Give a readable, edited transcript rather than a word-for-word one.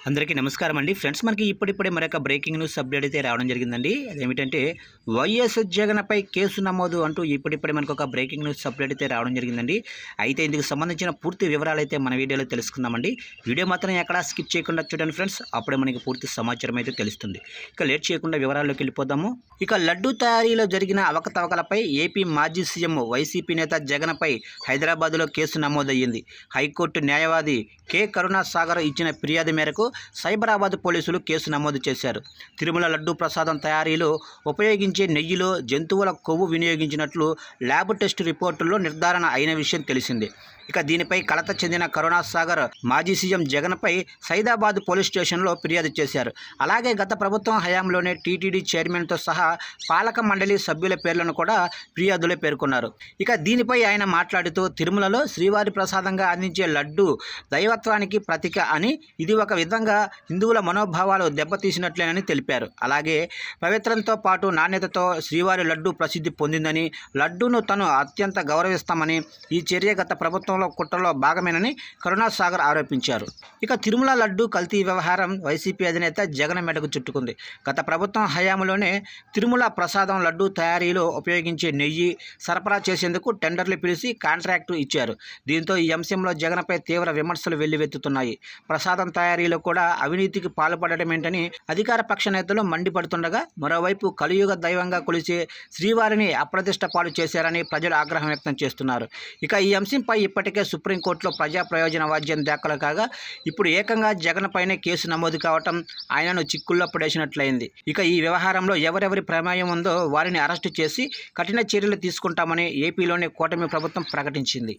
అందరికీ నమస్కారం అండి ఫ్రెండ్స్. మనకి ఇప్పుడిప్పుడే మరొక బ్రేకింగ్ న్యూస్ అప్డేట్ అయితే రావడం జరిగిందండి. అదేమిటంటే వైఎస్ జగన్పై కేసు నమోదు అంటూ ఇప్పుడిప్పుడే మనకు ఒక బ్రేకింగ్ న్యూస్ అప్డేట్ అయితే రావడం జరిగిందండి. అయితే ఇందుకు సంబంధించిన పూర్తి వివరాలు అయితే మన వీడియోలో తెలుసుకుందామండి. వీడియో మాత్రం ఎక్కడా స్కిప్ చేయకుండా చూడండి ఫ్రెండ్స్, అప్పుడే మనకి పూర్తి సమాచారం అయితే తెలుస్తుంది. ఇక లేట్ చేయకుండా వివరాల్లోకి వెళ్ళిపోదాము. ఇక లడ్డూ తయారీలో జరిగిన అవకతవకలపై ఏపీ మాజీ సీఎం వైసీపీ నేత జగన్పై హైదరాబాద్లో కేసు నమోదయ్యింది. హైకోర్టు న్యాయవాది కె కరుణాసాగర్ ఇచ్చిన ఫిర్యాదు మేరకు సైబరాబాద్ పోలీసులు కేసు నమోదు చేశారు. తిరుమల లడ్డూ ప్రసాదం తయారీలో ఉపయోగించే నెయ్యిలో జంతువుల కొవ్వు వినియోగించినట్లు ల్యాబ్ టెస్ట్ రిపోర్టుల్లో నిర్ధారణ అయిన విషయం తెలిసిందే. ఇక దీనిపై కలత చెందిన కరుణాసాగర్ మాజీ సీఎం జగన్పై సైదాబాద్ పోలీస్ స్టేషన్లో ఫిర్యాదు చేశారు. అలాగే గత ప్రభుత్వం హయాంలోనే టీటీడీ చైర్మన్తో సహా పాలక మండలి సభ్యుల పేర్లను కూడా ఫిర్యాదులో పేర్కొన్నారు. ఇక దీనిపై ఆయన మాట్లాడుతూ తిరుమలలో శ్రీవారి ప్రసాదంగా అందించే లడ్డు దైవత్వానికి ప్రతీక అని, ఇది ఒక విధంగా హిందువుల మనోభావాలు దెబ్బతీసినట్లేనని తెలిపారు. అలాగే పవిత్రంతో పాటు నాణ్యతతో శ్రీవారి లడ్డు ప్రసిద్ధి పొందిందని, లడ్డూను తను అత్యంత గౌరవిస్తామని, ఈ చర్య గత ప్రభుత్వంలో కుట్రలో భాగమేనని కరుణాసాగర్ ఆరోపించారు. ఇక తిరుమల లడ్డు కల్తీ వ్యవహారం వైసీపీ అధినేత జగన్ మెడకు చుట్టుకుంది. గత ప్రభుత్వం హయాంలోనే తిరుమల ప్రసాదం లడ్డు తయారీలో ఉపయోగించే నెయ్యి సరఫరా చేసేందుకు టెండర్లు పిలిచి కాంట్రాక్టు ఇచ్చారు. దీంతో ఈ అంశంలో జగన్పై తీవ్ర విమర్శలు వెల్లువెత్తుతున్నాయి. ప్రసాదం తయారీలో కూడా అవినీతికి పాల్పడటమేంటని అధికార పక్ష నేతలు మండిపడుతుండగా, మరోవైపు కలియుగ దైవంగా కొలిచే శ్రీవారిని అప్రతిష్ట పాలు చేశారని ప్రజలు ఆగ్రహం వ్యక్తం చేస్తున్నారు. ఇక ఈ అంశంపై ఇప్పటికే సుప్రీంకోర్టులో ప్రజా ప్రయోజన వాద్యం దాఖలు కాగా, ఇప్పుడు ఏకంగా జగన్ పైనే కేసు నమోదు కావటం ఆయనను చిక్కుల్లో పడేసినట్లయింది. ఇక ఈ వ్యవహారంలో ఎవరెవరి ప్రమేయం ఉందో వారిని అరెస్టు చేసి కఠిన చర్యలు తీసుకుంటామని ఏపీలోని కూటమి ప్రభుత్వం ప్రకటించింది.